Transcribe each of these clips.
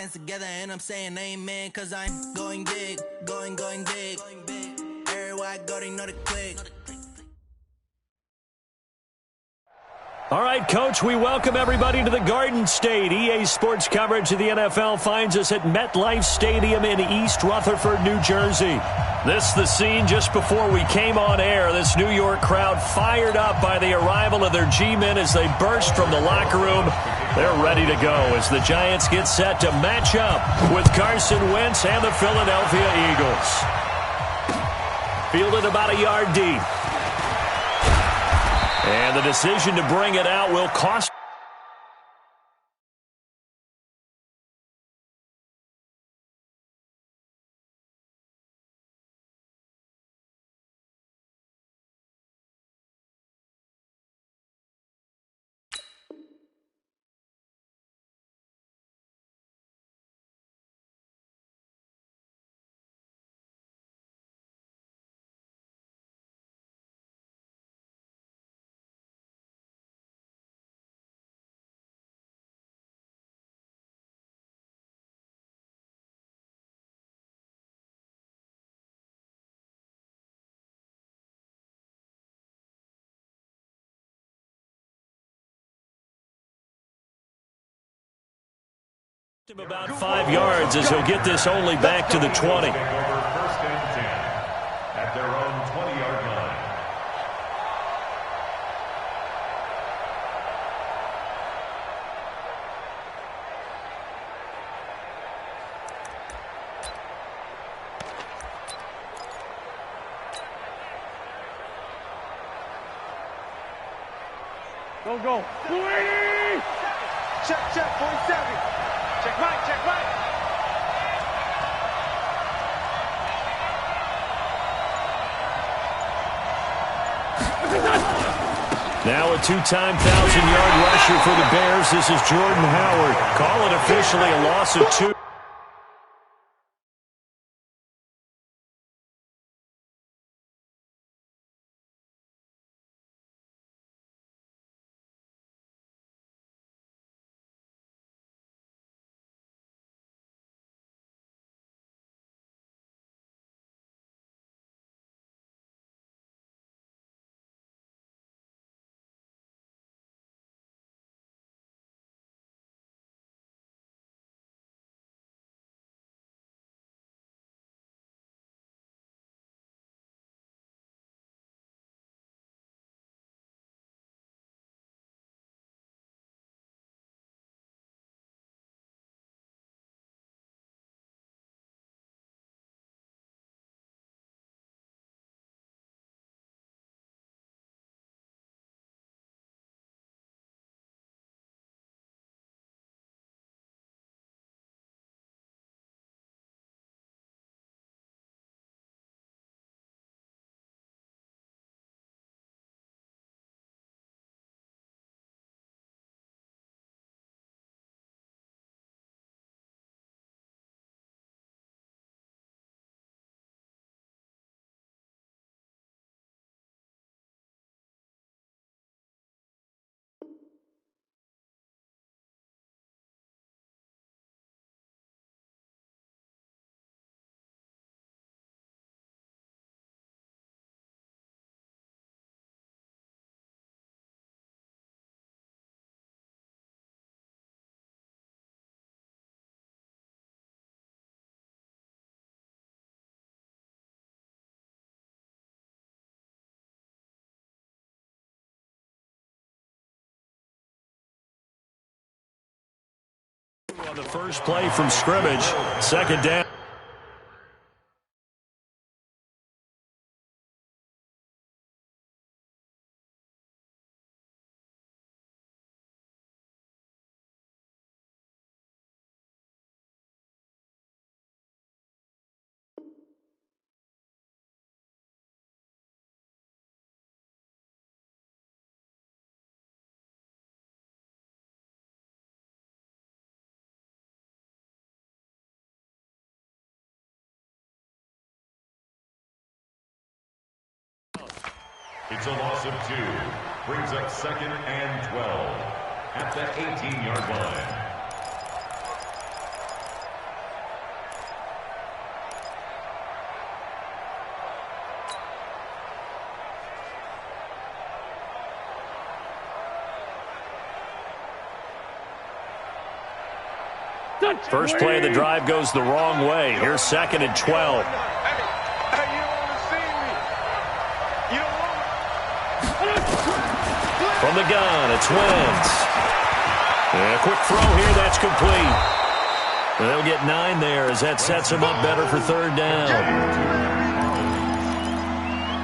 hands together and I'm saying amen, cause I'm going big, going big. Everywhere I go, they know the click. All right, Coach, we welcome everybody to the Garden State. EA Sports coverage of the NFL finds us at MetLife Stadium in East Rutherford, New Jersey. This the scene just before we came on air. This New York crowd fired up by the arrival of their G-men as they burst from the locker room. They're ready to go as the Giants get set to match up with Carson Wentz and the Philadelphia Eagles. Fielded about a yard deep. And the decision to bring it out will cost. About 5 yards as he'll get this only back to the 20. First and 10 at their own 20-yard line. Go. Check, 47. Check right. Now a two-time 1,000-yard rusher for the Bears. This is Jordan Howard. Call it officially a loss of 2. On the first play from scrimmage, second down. It's a loss of 2. Brings up second and 12 at the 18-yard line. First play of the drive goes the wrong way. Here's 2nd and 12. From the gun, it's Wentz. And a quick throw here, that's complete. They'll get 9 there as that sets them up better for 3rd down.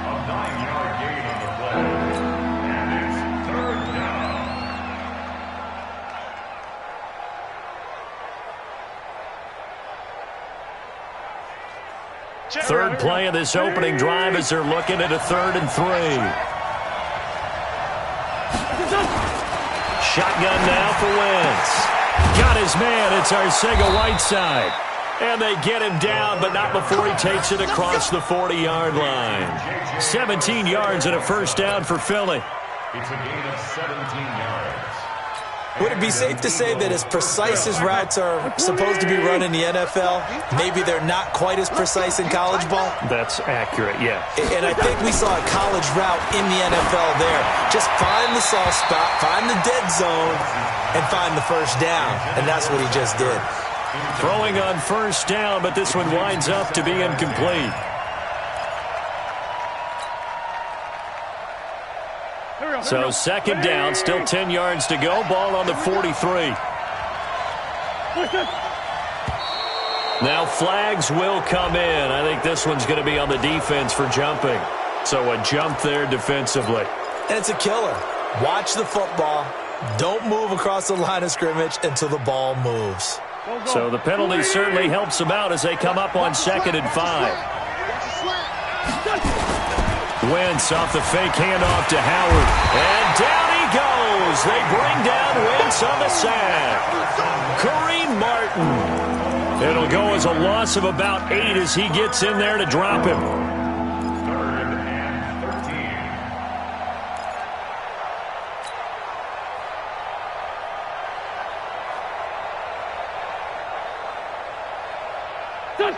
A 9-yard gain on the play. And it's 3rd down. Third play of this opening drive as they're looking at a 3rd and 3. Shotgun now for Wentz. Got his man. It's Arcega-Whiteside. And they get him down, but not before he takes it across the 40-yard line. 17 yards and a first down for Philly. It's a gain of 17 yards. Would it be safe to say that as precise as routes are supposed to be run in the NFL, maybe they're not quite as precise in college ball? That's accurate, yeah. And I think we saw a college route in the NFL there. Just find the soft spot, find the dead zone, and find the first down. And that's what he just did. Throwing on first down, but this one winds up to be incomplete. So 2nd down, still 10 yards to go. Ball on the 43. Now flags will come in. I think this one's going to be on the defense for jumping. So a jump there defensively. And it's a killer. Watch the football. Don't move across the line of scrimmage until the ball moves. So the penalty certainly helps them out as they come up on 2nd and 5. Wentz off the fake handoff to Howard. And down he goes. They bring down Wentz on the sack. Kareem Martin. It'll go as a loss of about 8 as he gets in there to drop him. 3rd and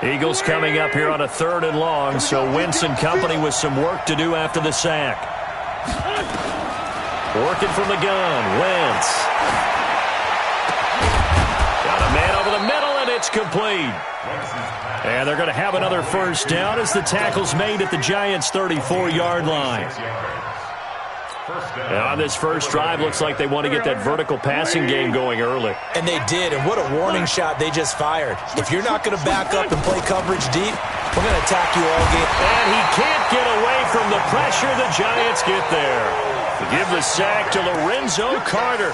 13. Eagles coming up here on a 3rd and long, so Wentz and company with some work to do after the sack. Working from the gun, Wentz. Got a man over the middle, and it's complete. And they're going to have another first down as the tackle's made at the Giants' 34-yard line. And on this first drive, looks like they want to get that vertical passing game going early. And they did, and what a warning shot they just fired. If you're not going to back up and play coverage deep, we're going to attack you all game. And he can't get away from the pressure. The Giants get there. Give the sack to Lorenzo Carter.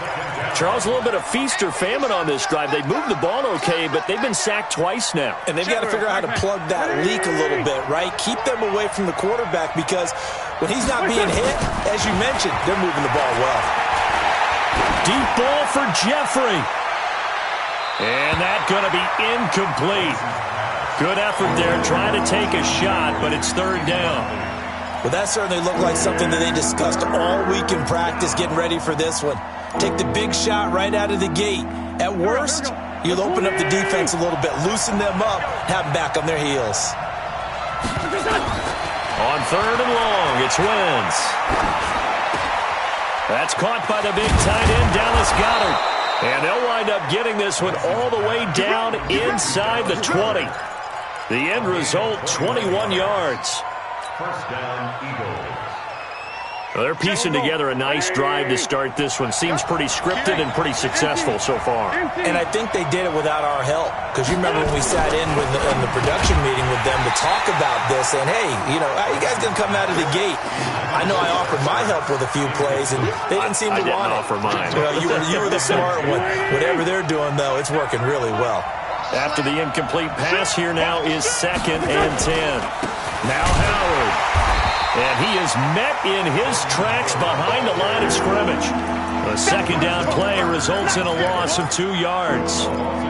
Charles, a little bit of feast or famine on this drive. They moved the ball okay, but they've been sacked twice now. And they've got to figure out how to plug that leak a little bit, right? Keep them away from the quarterback because when he's not being hit, as you mentioned, they're moving the ball well. Deep ball for Jeffrey. And that's going to be incomplete. Good effort there, trying to take a shot, but it's 3rd down. Well, that certainly looked like something that they discussed all week in practice, getting ready for this one. Take the big shot right out of the gate. At worst, you'll open up the defense a little bit, loosen them up, have them back on their heels. On 3rd and long, it's Wentz. That's caught by the big tight end, Dallas Goedert. And they'll wind up getting this one all the way down inside the 20. The end result, 21 yards. First down, Eagles. Well, they're piecing together a nice drive to start this one. Seems pretty scripted and pretty successful so far. And I think they did it without our help. Because you remember when we sat in the production meeting with them to talk about this, saying, hey, you know, how you guys going to come out of the gate? I know I offered my help with a few plays, and they didn't seem to want it. I didn't offer mine. Well, you were the smart one. Whatever they're doing, though, it's working really well. After the incomplete pass, here now is 2nd and 10. Now Howard. And he is met in his tracks behind the line of scrimmage. A 2nd down play results in a loss of 2 yards.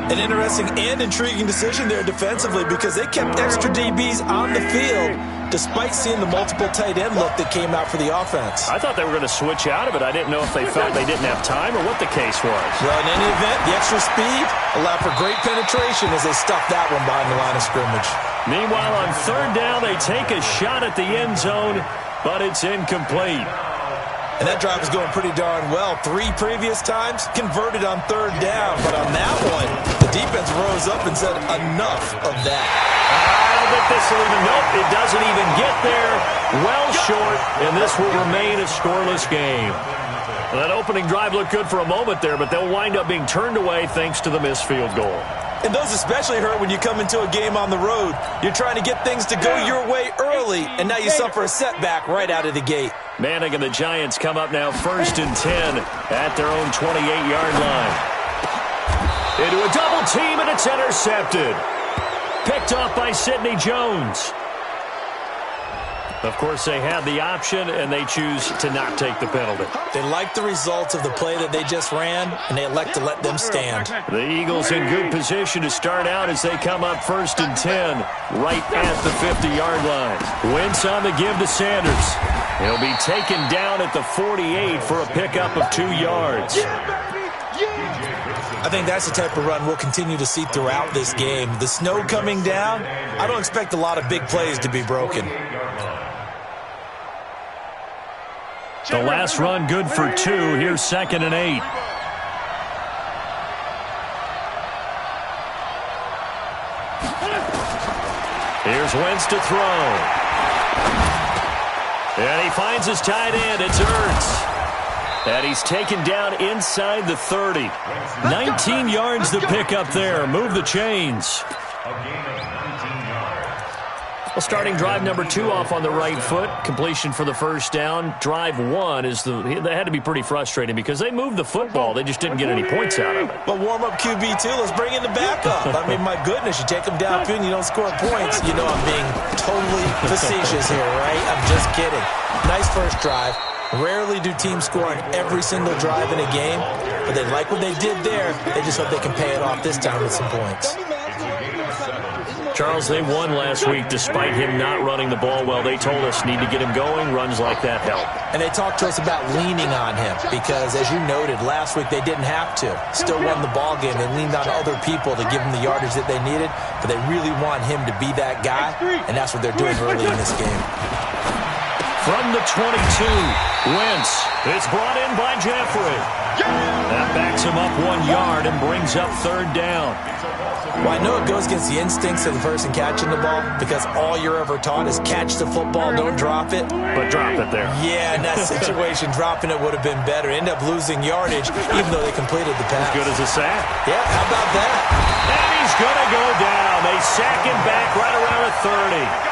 An interesting and intriguing decision there defensively because they kept extra DBs on the field despite seeing the multiple tight end look that came out for the offense. I thought they were going to switch out of it. I didn't know if they felt they didn't have time or what the case was. Well, in any event, the extra speed allowed for great penetration as they stuffed that one behind the line of scrimmage. Meanwhile, on 3rd down, they take a shot at the end zone, but it's incomplete. And that drive was going pretty darn well. 3 previous times, converted on 3rd down. But on that one, the defense rose up and said, enough of that. I don't think this will even, nope, it doesn't even get there. Well short, and this will remain a scoreless game. That opening drive looked good for a moment there, but they'll wind up being turned away thanks to the missed field goal. And those especially hurt when you come into a game on the road. You're trying to get things to go your way early, and now you suffer a setback right out of the gate. Manning and the Giants come up now 1st and 10 at their own 28-yard line. Into a double team, and it's intercepted. Picked off by Sidney Jones. Of course, they had the option, and they choose to not take the penalty. They like the results of the play that they just ran, and they elect to let them stand. The Eagles in good position to start out as they come up 1st and 10, right at the 50-yard line. Wentz on the give to Sanders. He'll be taken down at the 48 for a pickup of 2 yards. I think that's the type of run we'll continue to see throughout this game. The snow coming down, I don't expect a lot of big plays to be broken. The last run good for 2. Here's 2nd and 8. Here's Wentz to throw. And he finds his tight end. It's Ertz. And he's taken down inside the 30. 19 yards to pick up there. Move the chains. Well, starting drive number 2 off on the right foot. Completion for the first down. Drive 1 is they had to be pretty frustrating because they moved the football. They just didn't get any points out of it. But warm-up QB, too. Let's bring in the backup. I mean, my goodness, you take them downfield and you don't score points. You know I'm being totally facetious here, right? I'm just kidding. Nice first drive. Rarely do teams score on every single drive in a game, but they like what they did there. They just hope they can pay it off this time with some points. Charles, they won last week despite him not running the ball well. They told us need to get him going. Runs like that help. And they talked to us about leaning on him because, as you noted, last week they didn't have to. Still won the ball game. They leaned on other people to give them the yardage that they needed, but they really want him to be that guy, and that's what they're doing early in this game. From the 22, Wentz. It's brought in by Jeffrey. That backs him up 1 yard and brings up 3rd down. Well, I know it goes against the instincts of the person catching the ball because all you're ever taught is catch the football, don't drop it. But drop it there. Yeah, in that situation, dropping it would have been better. End up losing yardage even though they completed the pass. As good as a sack. Yeah, how about that? And he's going to go down. They sack him back right around the 30.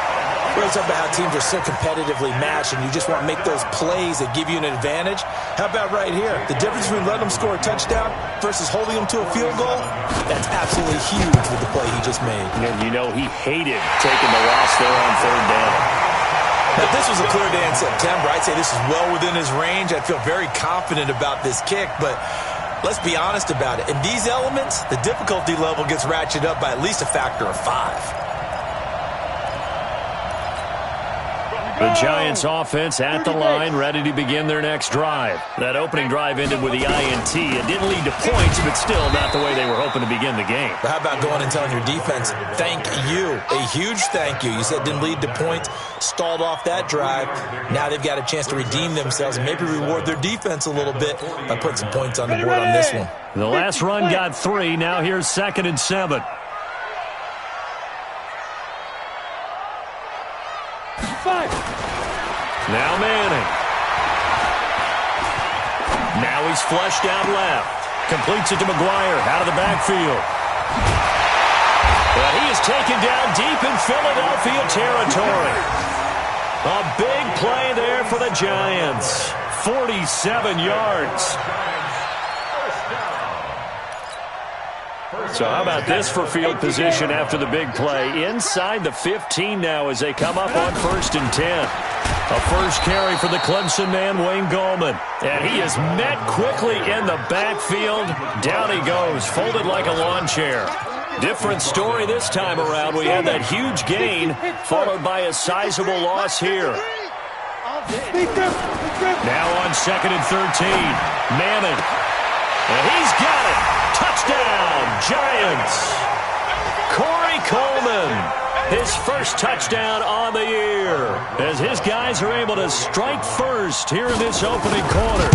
We're talking about how teams are so competitively matched and you just want to make those plays that give you an advantage. How about right here? The difference between letting them score a touchdown versus holding them to a field goal, that's absolutely huge with the play he just made. And you know he hated taking the loss there on 3rd down. Now, if this was a clear day in September, I'd say this is well within his range. I'd feel very confident about this kick, but let's be honest about it. In these elements, the difficulty level gets ratcheted up by at least a factor of 5. The Giants offense at the line, ready to begin their next drive. That opening drive ended with the INT. It didn't lead to points, but still not the way they were hoping to begin the game. But how about going and telling your defense, thank you, a huge thank you. You said didn't lead to points, stalled off that drive. Now they've got a chance to redeem themselves and maybe reward their defense a little bit by putting some points on the board on this one. The last run got 3. Now here's 2nd and 7. Now Manning. Now he's flushed out left. Completes it to McGuire out of the backfield. But he is taken down deep in Philadelphia territory. A big play there for the Giants. 47 yards. So how about this for field position after the big play? Inside the 15 now as they come up on 1st and 10. A first carry for the Clemson man, Wayne Gallman. And he is met quickly in the backfield. Down he goes, folded like a lawn chair. Different story this time around. We had that huge gain, followed by a sizable loss here. Now on 2nd and 13, Manning. And he's got it. Touchdown, Giants. Corey Coleman. His first touchdown on the year as his guys are able to strike first here in this opening quarter.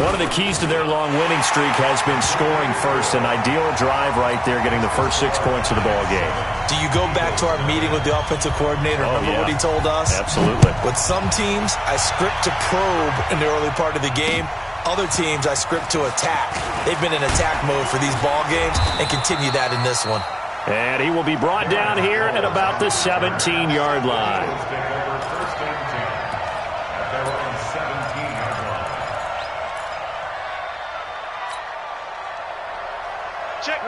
One of the keys to their long winning streak has been scoring first. An ideal drive right there, getting the first 6 points of the ball game. Do you go back to our meeting with the offensive coordinator? Remember what he told us? Absolutely. With some teams, I script to probe in the early part of the game. Other teams, I script to attack. They've been in attack mode for these ball games and continue that in this one. And he will be brought down here at about the 17-yard line.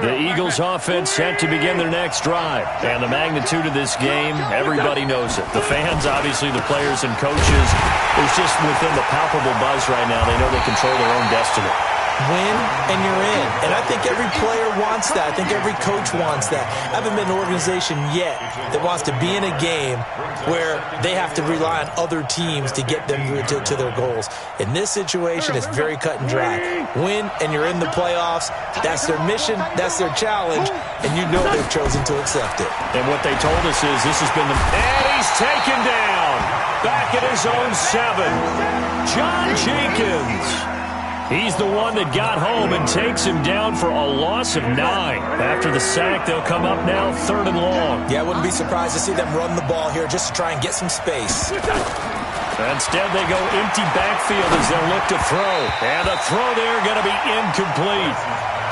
The Eagles offense set to begin their next drive. And the magnitude of this game, everybody knows it. The fans, obviously the players and coaches, it's just within the palpable buzz right now. They know they control their own destiny. Win and you're in. And I think every player wants that. I think every coach wants that. I haven't been an organization yet that wants to be in a game where they have to rely on other teams to get them to their goals. In this situation, it's very cut and dry. Win and you're in the playoffs. That's their mission. That's their challenge. And you know they've chosen to accept it. And what they told us is this has been the... And he's taken down. Back at his own 7. John Jenkins. He's the one that got home and takes him down for a loss of 9. After the sack, they'll come up now 3rd and long. Yeah, I wouldn't be surprised to see them run the ball here just to try and get some space. Instead, they go empty backfield as they'll look to throw. And a throw there going to be incomplete.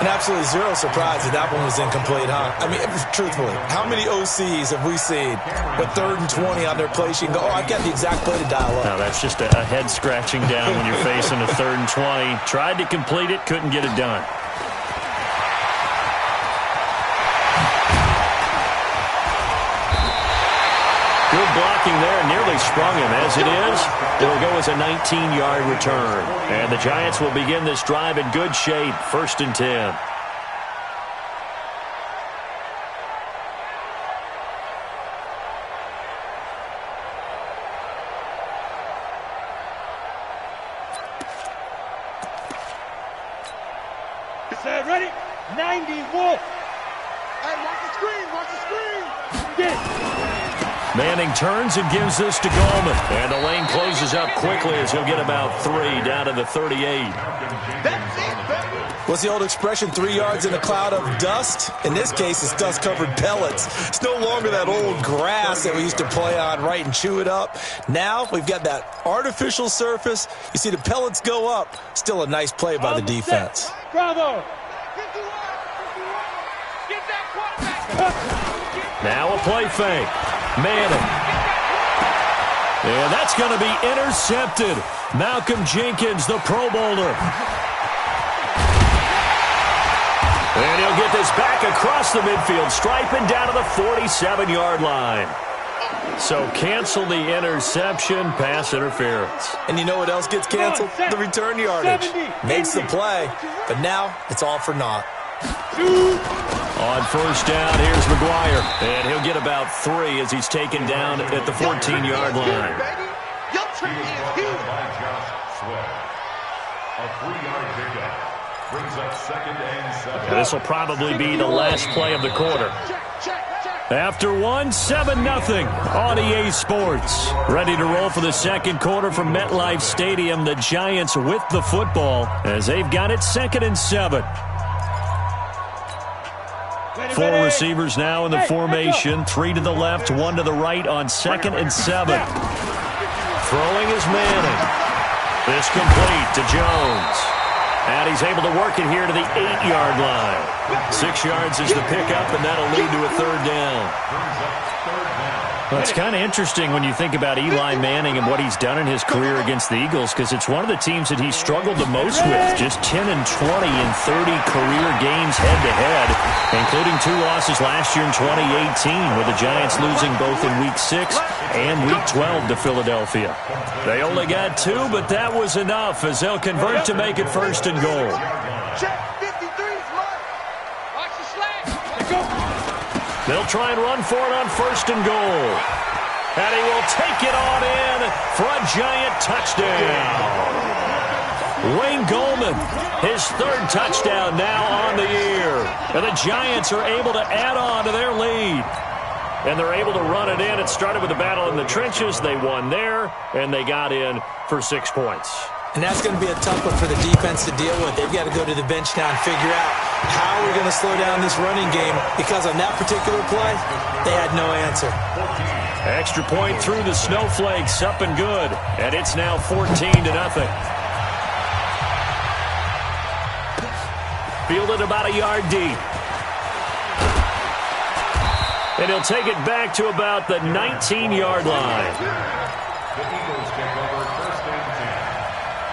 And absolutely zero surprise that one was incomplete, huh? I mean, truthfully, how many OCs have we seen with 3rd and 20 on their play sheet and go, oh, I've got the exact play to dial up? No, that's just a head scratching down when you're facing a 3rd and 20. Tried to complete it, couldn't get it done. Good blocking there, nearly sprung him. As it is, it'll go as a 19-yard return. And the Giants will begin this drive in good shape, 1st and 10. Ready? 90 Wolf. Hey, watch the screen. Watch the screen. Manning turns and gives this to Goldman. And the lane closes up quickly as he'll get about 3 down to the 38. That's it, baby. What's the old expression, 3 yards in a cloud of dust? In this case, it's dust-covered pellets. It's no longer that old grass that we used to play on, right, and chew it up. Now we've got that artificial surface. You see the pellets go up. Still a nice play by the defense. Bravo. Now a play fake. Manning. And that's going to be intercepted. Malcolm Jenkins, the Pro Bowler. And he'll get this back across the midfield stripe and down to the 47-yard line. So cancel the interception, pass interference. And you know what else gets canceled? The return yardage. Makes the play, but now it's all for naught. On 1st down, here's McGuire. And he'll get about 3 as he's taken down at the 14-yard line. A 3-yard pickup brings up 2nd and 7. This will probably be the last play of the quarter. After 7-0 on EA Sports. Ready to roll for the 2nd quarter from MetLife Stadium. The Giants with the football as they've got it 2nd and 7. 4 receivers now in the formation. 3 to the left, 1 to the right on 2nd and 7. Throwing is Manning. This complete to Jones. And he's able to work it here to the 8-yard line. 6 yards is the pickup, and that'll lead to a 3rd down. Well, it's kind of interesting when you think about Eli Manning and what he's done in his career against the Eagles, because it's one of the teams that he struggled the most with. Just 10 and 20 in 30 career games head-to-head, including 2 losses last year in 2018, with the Giants losing both in Week 6 and Week 12 to Philadelphia. They only got 2, but that was enough as they'll convert to make it 1st and goal. They'll try and run for it on 1st and goal. And he will take it on in for a Giant touchdown. Wayne Goldman, his third touchdown now on the year. And the Giants are able to add on to their lead. And they're able to run it in. It started with a battle in the trenches. They won there, and they got in for 6 points. And that's going to be a tough one for the defense to deal with. They've got to go to the bench now and figure out how we're going to slow down this running game, because on that particular play, they had no answer. Extra point through the Snowflakes, up and good. And it's now 14-0. Fielded about a yard deep. And he'll take it back to about the 19-yard line. The Eagles take over first and 10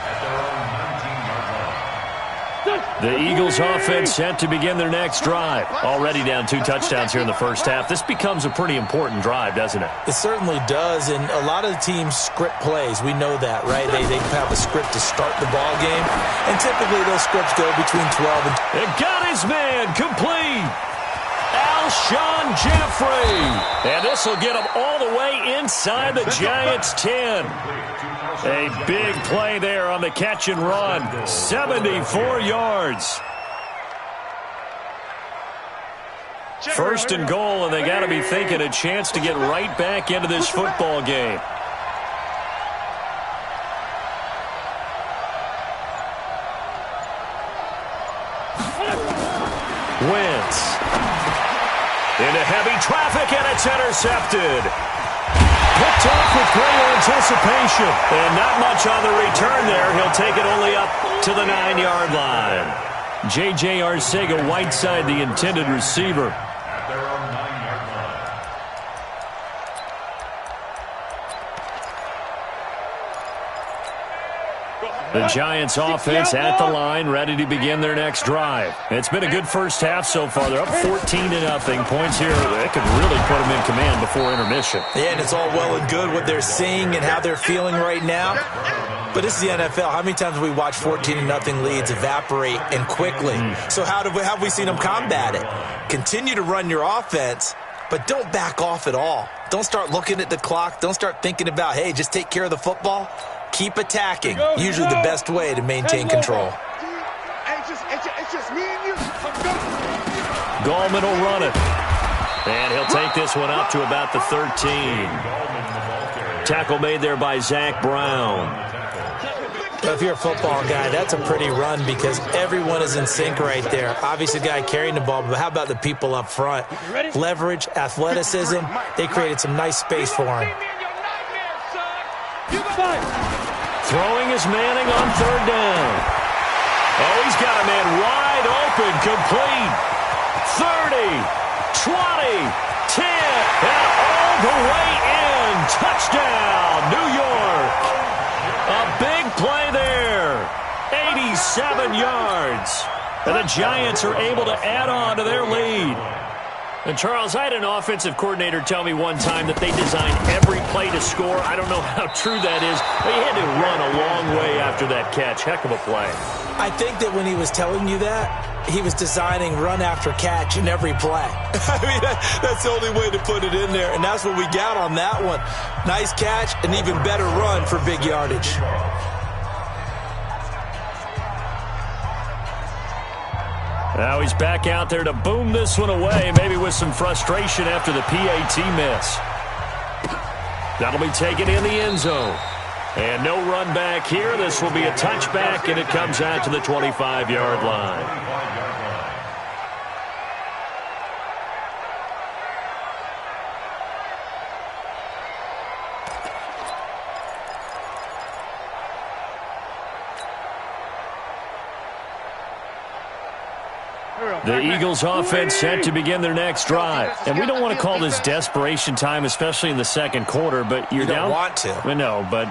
at their own 19-yard line. The Eagles offense set to begin their next drive. Already down 2 touchdowns here in the first half. This becomes a pretty important drive, doesn't it? It certainly does, and a lot of the teams script plays. We know that, right? They have a script to start the ball game, and typically those scripts go between 12 and... It got his man complete. Alshon Jeffrey. And this will get him all the way inside the Giants' 10. A big play there on the catch and run. 74 yards. First and goal, and they got to be thinking a chance to get right back into this football game. Wentz. Into heavy traffic, and it's intercepted. Picked off with great anticipation. And not much on the return there. He'll take it only up to the 9-yard line. J.J. Arcega-Whiteside, the intended receiver. At their own 9-yard line. The Giants offense at the line, ready to begin their next drive. It's been a good first half so far. They're up 14-0. Points here, that could really put them in command before intermission. Yeah, and it's all well and good what they're seeing and how they're feeling right now. But this is the NFL. How many times have we watched 14-0 leads evaporate and quickly? So how have we seen them combat it? Continue to run your offense, but don't back off at all. Don't start looking at the clock. Don't start thinking about, hey, just take care of the football. Keep attacking. Usually the best way to maintain control. It's just me and you. Gallman will run it. And he'll take this one up to about the 13. Tackle made there by Zach Brown. If you're a football guy, that's a pretty run because everyone is in sync right there. Obviously, the guy carrying the ball, but how about the people up front? Leverage, athleticism. They created some nice space for him. Throwing is Manning on third down. Oh, he's got a man wide open, complete. 30, 20, 10, and all the way in. Touchdown, New York. A big play there. 87 yards. And the Giants are able to add on to their lead. And, Charles, I had an offensive coordinator tell me one time that they designed every play to score. I don't know how true that is, but he had to run a long way after that catch. Heck of a play. I think that when he was telling you that, he was designing run after catch in every play. I mean, that's the only way to put it in there, and that's what we got on that one. Nice catch, an even better run for big yardage. Now he's back out there to boom this one away, maybe with some frustration after the PAT miss. That'll be taken in the end zone. And no run back here. This will be a touchback, and it comes out to the 25-yard line. The Eagles offense set to begin their next drive. And we don't want to call this desperation time, especially in the second quarter, but you're down. You don't want to. No, but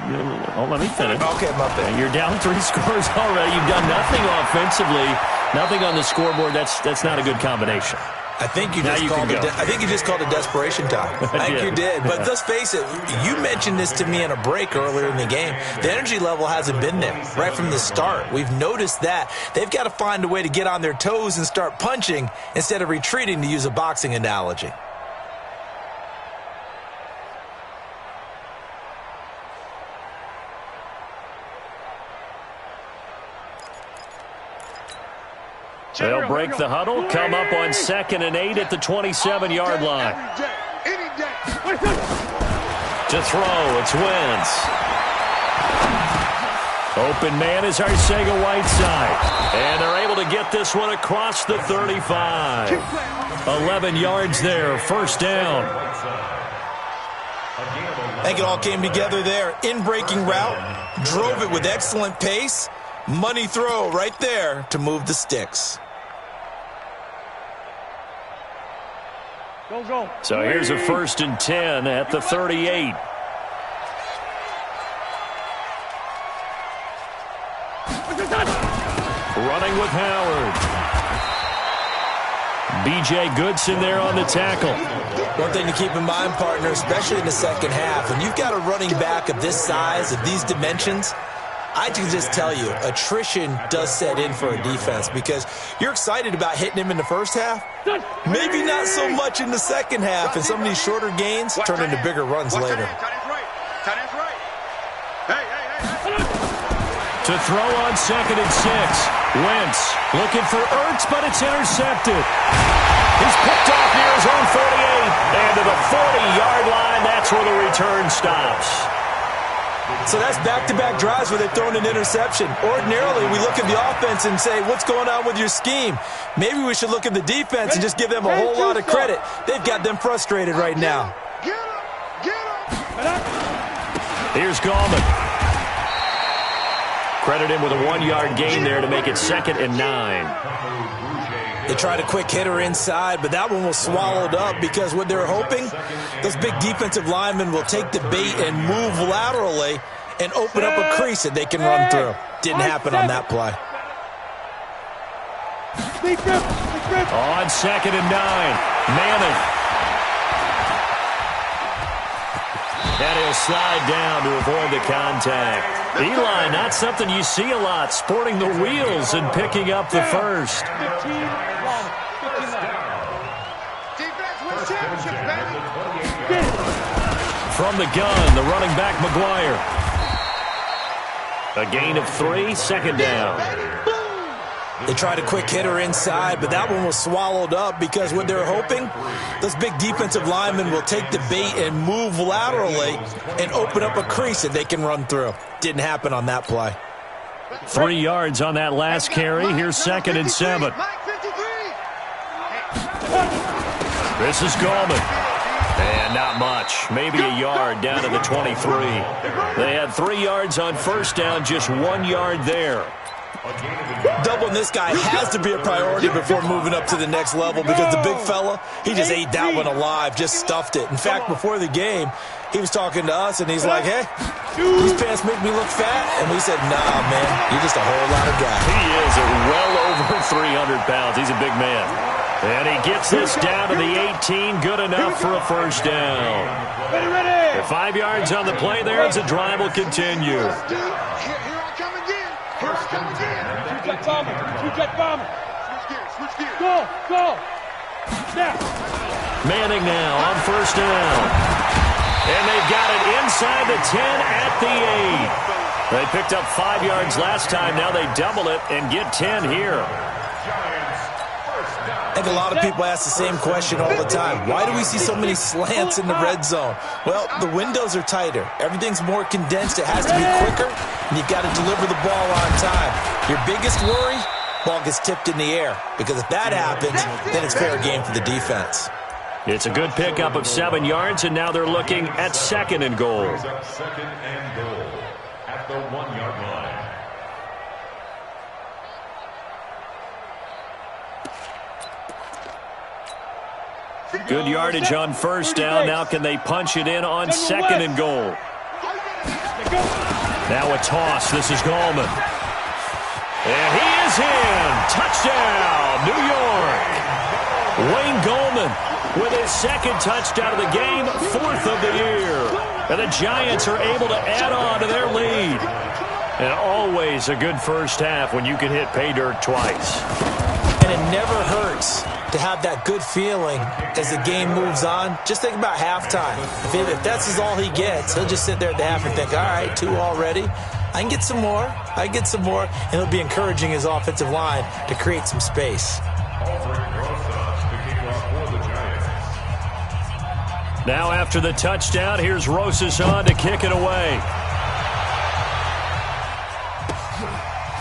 let me finish. Okay, my bad. You're down 3 scores already. You've done nothing offensively, nothing on the scoreboard. That's not a good combination. I think you just called it desperation time. I think you did. But let's face it, you mentioned this to me in a break earlier in the game. The energy level hasn't been there right from the start. We've noticed that. They've got to find a way to get on their toes and start punching instead of retreating, to use a boxing analogy. They'll break the huddle, come up on 2nd and 8 at the 27-yard line. To throw, it's Wentz. Open man is Arcega-Whiteside. And they're able to get this one across the 35. 11 yards there, first down. I think it all came together there. In-breaking route, drove it with excellent pace. Money throw right there to move the sticks. Go. So here's a 1st and 10 at the 38. Running with Howard. B.J. Goodson there on the tackle. One thing to keep in mind, partner, especially in the second half, when you've got a running back of this size, of these dimensions, I can just tell you, attrition does set in for a defense because you're excited about hitting him in the first half. Maybe not so much in the second half, and some of these shorter gains turn into bigger runs later. To throw on 2nd and 6. Wentz looking for Ertz, but it's intercepted. He's picked off near his own 48. And to the 40-yard line, that's where the return stops. So that's back-to-back drives where they've thrown an interception. Ordinarily, we look at the offense and say, what's going on with your scheme? Maybe we should look at the defense and just give them a whole lot of credit. They've got them frustrated right now. Here's Gallman. Credit him with a 1-yard gain there to make it 2nd and 9. They tried a quick hitter inside, but that one was swallowed up because what they're hoping, those big defensive linemen will take the bait and move laterally and open up a crease that they can run through. Didn't happen on that play. On 2nd and 9, Manning. And he'll slide down to avoid the contact. Eli, not something you see a lot, sporting the wheels and picking up the first. From the gun, the running back, McGuire. A gain of 3, 2nd down. They tried a quick hitter inside, but that one was swallowed up because what they're hoping, those big defensive linemen will take the bait and move laterally and open up a crease that they can run through. Didn't happen on that play. 3 yards on that last carry. Here's 2nd and 7. This is Gallman. And not much. Maybe a yard down to the 23. They had 3 yards on first down, just 1 yard there. Doubling this guy has to be a priority before moving up to the next level because the big fella, he just ate that one alive, just stuffed it. In fact, before the game, he was talking to us, and he's like, hey, these pants make me look fat? And we said, nah, man, you're just a whole lot of guy. He is well over 300 pounds. He's a big man. And he gets this down to the 18, good enough for a first down. Ready. 5 yards on the play there as the drive will continue. Two-jet bomber. Switch gears. Go. Now. Manning now on first down. And they've got it inside the 10 at the 8. They picked up 5 yards last time. Now they double it and get 10 here. I think a lot of people ask the same question all the time. Why do we see so many slants in the red zone? Well, the windows are tighter. Everything's more condensed. It has to be quicker, and you've got to deliver the ball on time. Your biggest worry, ball gets tipped in the air, because if that happens, then it's fair game for the defense. It's a good pickup of 7 yards, and now they're looking at 2nd and goal. 2nd and goal at the 1-yard line. Good yardage on first down. Now can they punch it in on 2nd and goal? Now a toss. This is Gallman. And he is in. Touchdown, New York. Wayne Gallman with his 2nd touchdown of the game, 4th of the year. And the Giants are able to add on to their lead. And always a good first half when you can hit pay dirt twice. And it never hurts to have that good feeling as the game moves on. Just think about halftime. If that's all he gets, he'll just sit there at the half and think, all right, 2 already. I can get some more. And it'll be encouraging his offensive line to create some space. Now after the touchdown, here's Rosas on to kick it away.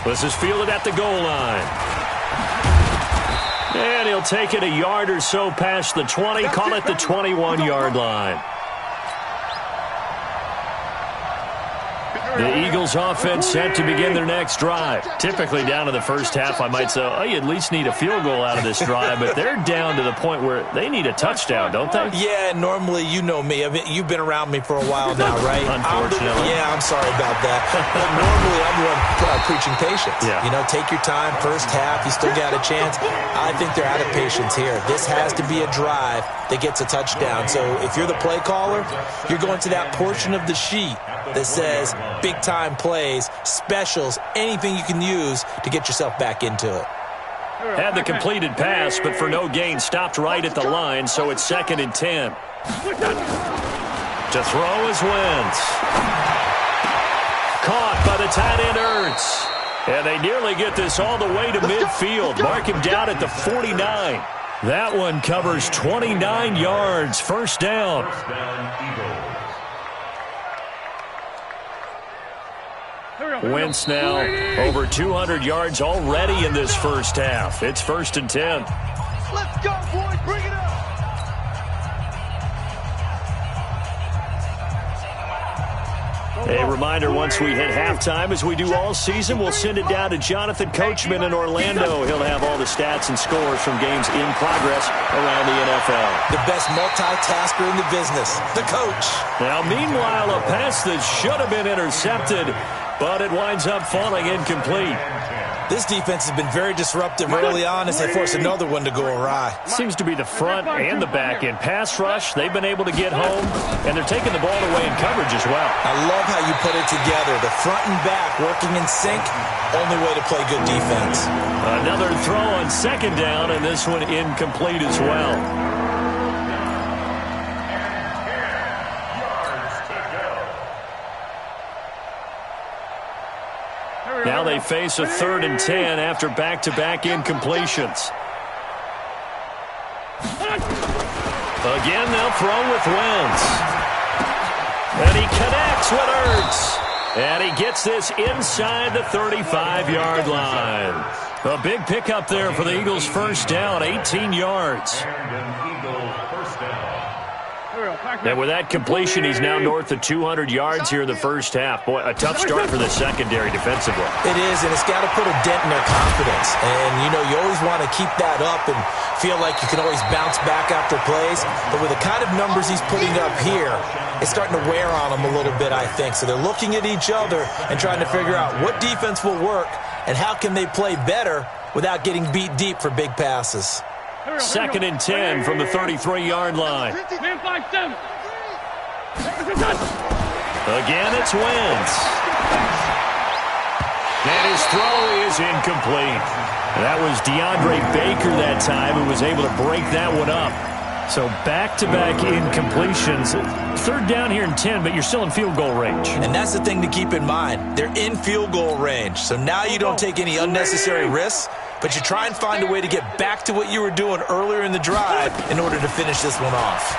This is fielded at the goal line. And he'll take it a yard or so past the 20, call it the 21-yard line. The Eagles offense set to begin their next drive. Typically down to the first half, I might say, oh, you at least need a field goal out of this drive, but they're down to the point where they need a touchdown, don't they? Yeah, normally, you know me. I mean, you've been around me for a while now, right? Unfortunately. I'm sorry about that. But normally, I'm the one preaching patience. Yeah. You know, take your time, first half, you still got a chance. I think they're out of patience here. This has to be a drive that gets a touchdown. So if you're the play caller, you're going to that portion of the sheet that says big-time plays, specials, anything you can use to get yourself back into it. Had the completed pass, but for no gain, stopped right at the line, so it's 2nd and 10. To throw is Wentz. Caught by the tight end Ertz. And they nearly get this all the way to midfield. Mark him down at the 49. That one covers 29 yards. First down. Wentz now over 200 yards already in this first half. It's 1st and 10. Let's go, boys. Bring it up. A reminder, once we hit halftime, as we do all season, we'll send it down to Jonathan Coachman in Orlando. He'll have all the stats and scores from games in progress around the NFL. The best multitasker in the business, the coach. Now, meanwhile, a pass that should have been intercepted, but it winds up falling incomplete. This defense has been very disruptive early on as they force another one to go awry. Seems to be the front and the back end. Pass rush, they've been able to get home, and they're taking the ball away in coverage as well. I love how you put it together. The front and back working in sync, only way to play good defense. Another throw on 2nd down, and this one incomplete as well. Now they face a 3rd and 10 after back-to-back incompletions. Again, they'll throw with Wentz. And he connects with Ertz. And he gets this inside the 35-yard line. A big pickup there for the Eagles' first down, 18 yards. And with that completion, he's now north of 200 yards here in the first half. Boy, a tough start for the secondary defensively. It is, and it's got to put a dent in their confidence. And, you know, you always want to keep that up and feel like you can always bounce back after plays. But with the kind of numbers he's putting up here, it's starting to wear on them a little bit, I think. So they're looking at each other and trying to figure out what defense will work and how can they play better without getting beat deep for big passes. 2nd and 10 from the 33-yard line. Again, it's Wentz. And his throw is incomplete. That was DeAndre Baker that time who was able to break that one up. So back-to-back incompletions. 3rd down here and 10, but you're still in field goal range. And that's the thing to keep in mind. They're in field goal range. So now you don't take any unnecessary risks, but you try and find a way to get back to what you were doing earlier in the drive in order to finish this one off.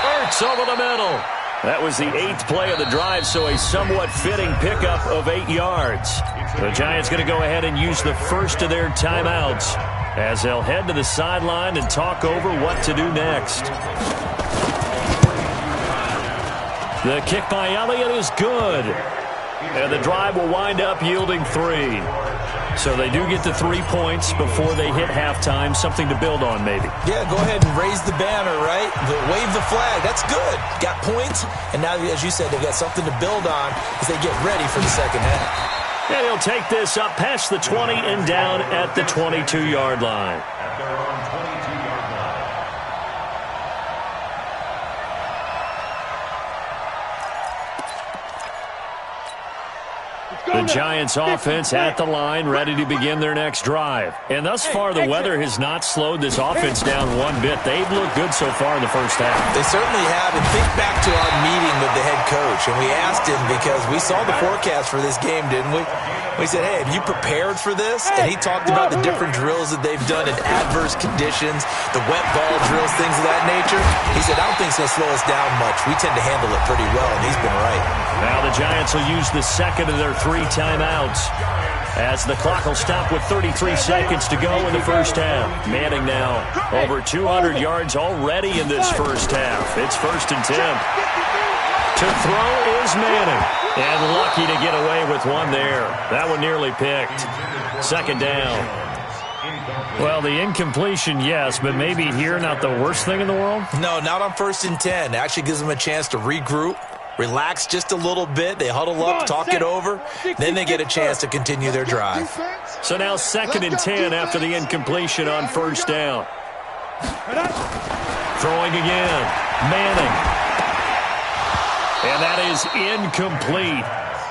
Ertz over the middle. That was the 8th play of the drive, so a somewhat fitting pickup of 8 yards. The Giants going to go ahead and use the first of their timeouts as they'll head to the sideline and talk over what to do next. The kick by Elliott is good. And the drive will wind up yielding 3. So they do get the 3 points before they hit halftime, something to build on maybe. Yeah, go ahead and raise the banner, right? Wave the flag. That's good. Got points, and now, as you said, they've got something to build on as they get ready for the second half. And he'll take this up past the 20 and down at the 22-yard line. At their own 22-yard line. The Giants offense at the line, ready to begin their next drive. And thus far, the weather has not slowed this offense down one bit. They've looked good so far in the first half. They certainly have. And think back to our meeting with the head coach. And we asked him, because we saw the forecast for this game, didn't we? We said, hey, have you prepared for this? And he talked about the different drills that they've done in adverse conditions, the wet ball drills, things of that nature. He said, I don't think it's going to slow us down much. We tend to handle it pretty well, and he's been right. Now the Giants will use the second of their 3 timeouts, as the clock will stop with 33 seconds to go in the first half. Manning now over 200 yards already in this first half. It's 1st and 10. To throw is Manning, and lucky to get away with one there. That one nearly picked. 2nd down. Well, the incompletion, yes, but maybe here not the worst thing in the world? No, not on 1st and 10. It actually gives them a chance to regroup, relax just a little bit. They huddle up, talk it over. Then they get a chance to continue their drive. So now 2nd and 10 after the incompletion on 1st down. Throwing again. Manning. And that is incomplete.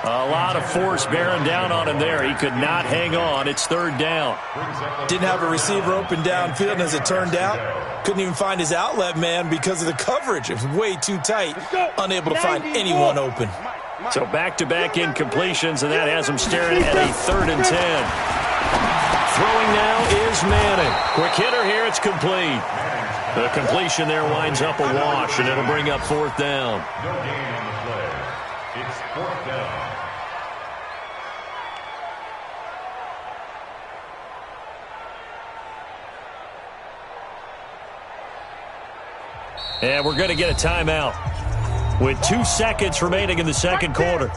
A lot of force bearing down on him there. He could not hang on. It's 3rd down. Didn't have a receiver open downfield, and as it turned out, couldn't even find his outlet man because of the coverage. It was way too tight. Unable to find anyone open. So back-to-back incompletions, and that has him staring at a 3rd and 10. Throwing now is Manning. Quick hitter here. It's complete. The completion there winds up a wash, and it'll bring up 4th down. No gain on the play. It's 4th down. And we're going to get a timeout with 2 seconds remaining in the second quarter.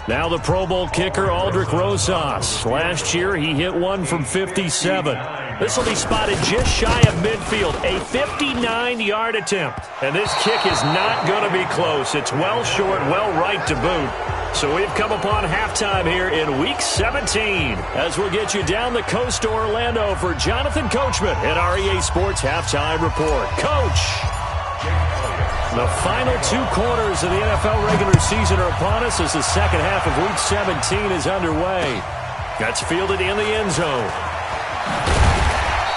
Now the Pro Bowl kicker, Aldrick Rosas. Last year, he hit one from 57. This will be spotted just shy of midfield, a 59-yard attempt. And this kick is not going to be close. It's well short, well right to boot. So we've come upon halftime here in Week 17, as we'll get you down the coast to Orlando for Jonathan Coachman at our EA Sports Halftime Report. Coach! The final 2 quarters of the NFL regular season are upon us as the second half of Week 17 is underway. That's fielded in the end zone.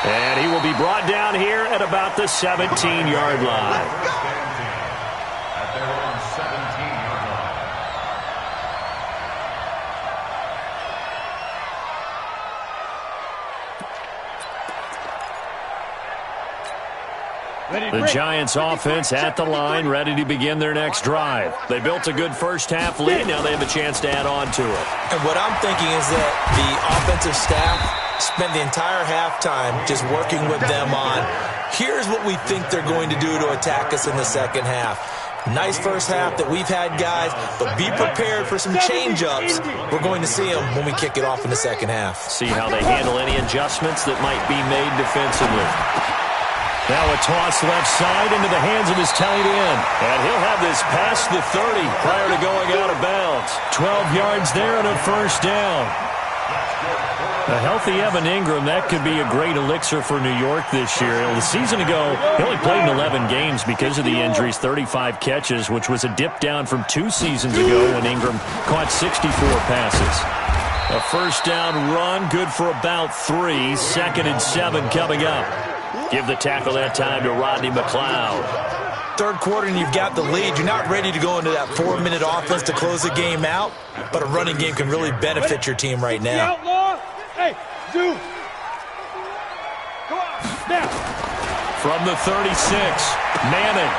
And he will be brought down here at about the 17-yard line. The Giants offense at the line, ready to begin their next drive. They built a good first half lead. Now they have a chance to add on to it. And what I'm thinking is that the offensive staff spent the entire halftime just working with them on, here's what we think they're going to do to attack us in the second half. Nice first half that we've had, guys, but be prepared for some change-ups. We're going to see them when we kick it off in the second half. See how they handle any adjustments that might be made defensively. Now a toss left side into the hands of his tight end. And he'll have this past the 30 prior to going out of bounds. 12 yards there and a first down. A healthy Evan Ingram, that could be a great elixir for New York this year. The season ago, he only played in 11 games because of the injuries, 35 catches, which was a dip down from 2 seasons ago when Ingram caught 64 passes. A first down run, good for about 3. 2nd and 7 coming up. Give the tackle that time to Rodney McLeod. Third quarter and you've got the lead. You're not ready to go into that 4-minute offense to close the game out, but a running game can really benefit your team right now. Hey, dude. Go on, now. From the 36, Manning.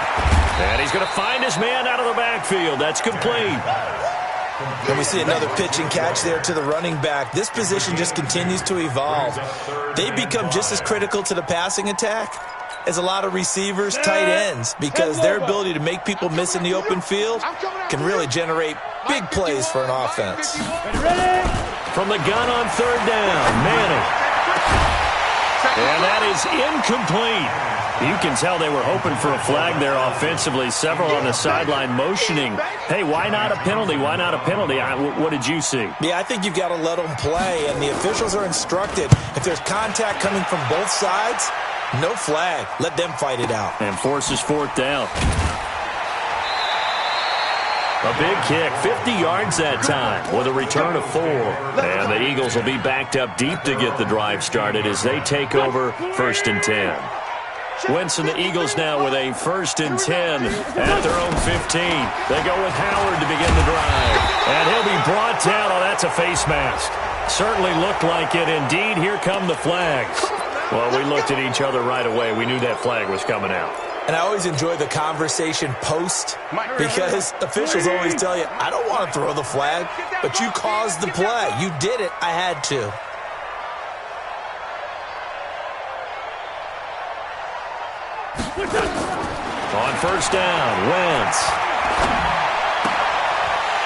And he's going to find his man out of the backfield. That's complete. And we see another pitch and catch there to the running back. This position just continues to evolve. They become just as critical to the passing attack as a lot of receivers, tight ends, because their ability to make people miss in the open field can really generate big plays for an offense. From the gun on 3rd down, Manning. And that is incomplete. You can tell they were hoping for a flag there offensively. Several on the sideline motioning, hey, why not a penalty? Why not a penalty? What did you see? Yeah, I think you've got to let them play, and the officials are instructed. If there's contact coming from both sides, No flag. Let them fight it out. And forces fourth down. A big kick, 50 yards that time with a return of 4. And the Eagles will be backed up deep to get the drive started as they take over 1st and 10. Wentz and the Eagles now with a 1st and 10 at their own 15. They go with Howard to begin the drive. And he'll be brought down. Oh, that's a face mask. Certainly looked like it. Indeed, here come the flags. Well, we looked at each other right away. We knew that flag was coming out. And I always enjoy the conversation post because officials always tell you, I don't want to throw the flag, but you caused the play. You did it. I had to. On 1st down, Wentz.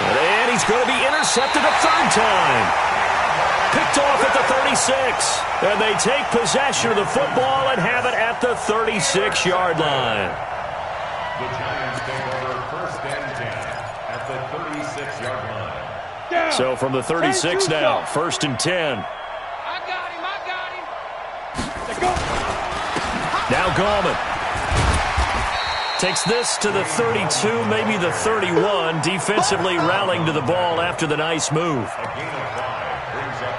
And he's going to be intercepted a 3rd time. Picked off at the 36. And they take possession of the football and have it at the 36-yard line. The Giants take over 1st and 10 at the 36-yard line. So from the 36 now, 1st and 10. I got him. Now Gallman takes this to the 32, maybe the 31, defensively rallying to the ball after the nice move.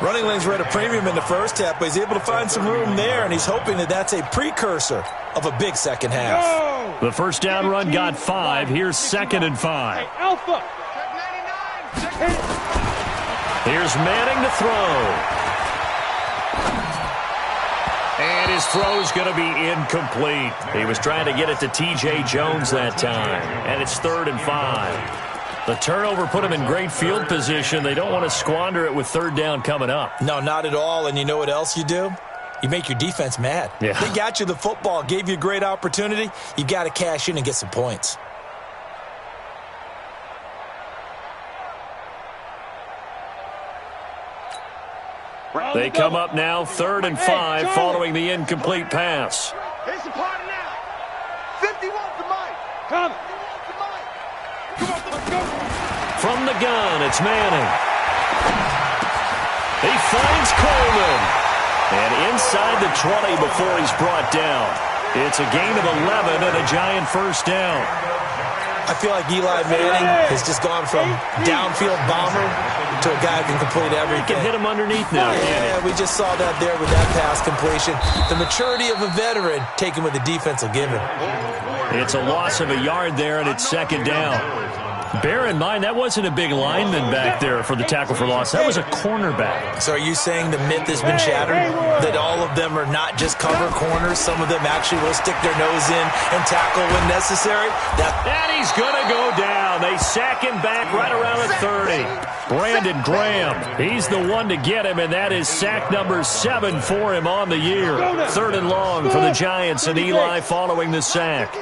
Running lanes were at a premium in the first half, but he's able to find some room there, and he's hoping that that's a precursor of a big second half. The 1st down run got 5. Here's 2nd and 5. Hey, Alpha. Here's Manning to throw. And his throw's going to be incomplete. He was trying to get it to T.J. Jones that time. And it's 3rd and 5. The turnover put him in great field position. They don't want to squander it with 3rd down coming up. No, not at all. And you know what else you do? You make your defense mad. Yeah. They got you the football, gave you a great opportunity. You got to cash in and get some points. They come up now, 3rd and 5, following the incomplete pass. It's the party now. 50 wants the mic. Come. From the gun, it's Manning. He finds Coleman. And inside the 20 before he's brought down. It's a gain of 11 and a Giant 1st down. I feel like Eli Manning has just gone from downfield bomber to a guy who can complete everything. He can hit him underneath now. Yeah, we just saw that there with that pass completion. The maturity of a veteran taken with the defense will give him. It's a loss of a yard there, and it's 2nd down. Bear in mind, that wasn't a big lineman back there for the tackle for loss. That was a cornerback. So are you saying the myth has been shattered? That all of them are not just cover corners? Some of them actually will stick their nose in and tackle when necessary? And he's going to go down. They sack him back right around the 30. Brandon Graham, he's the one to get him, and that is sack number 7 for him on the year. 3rd and long for the Giants, and Eli following the sack.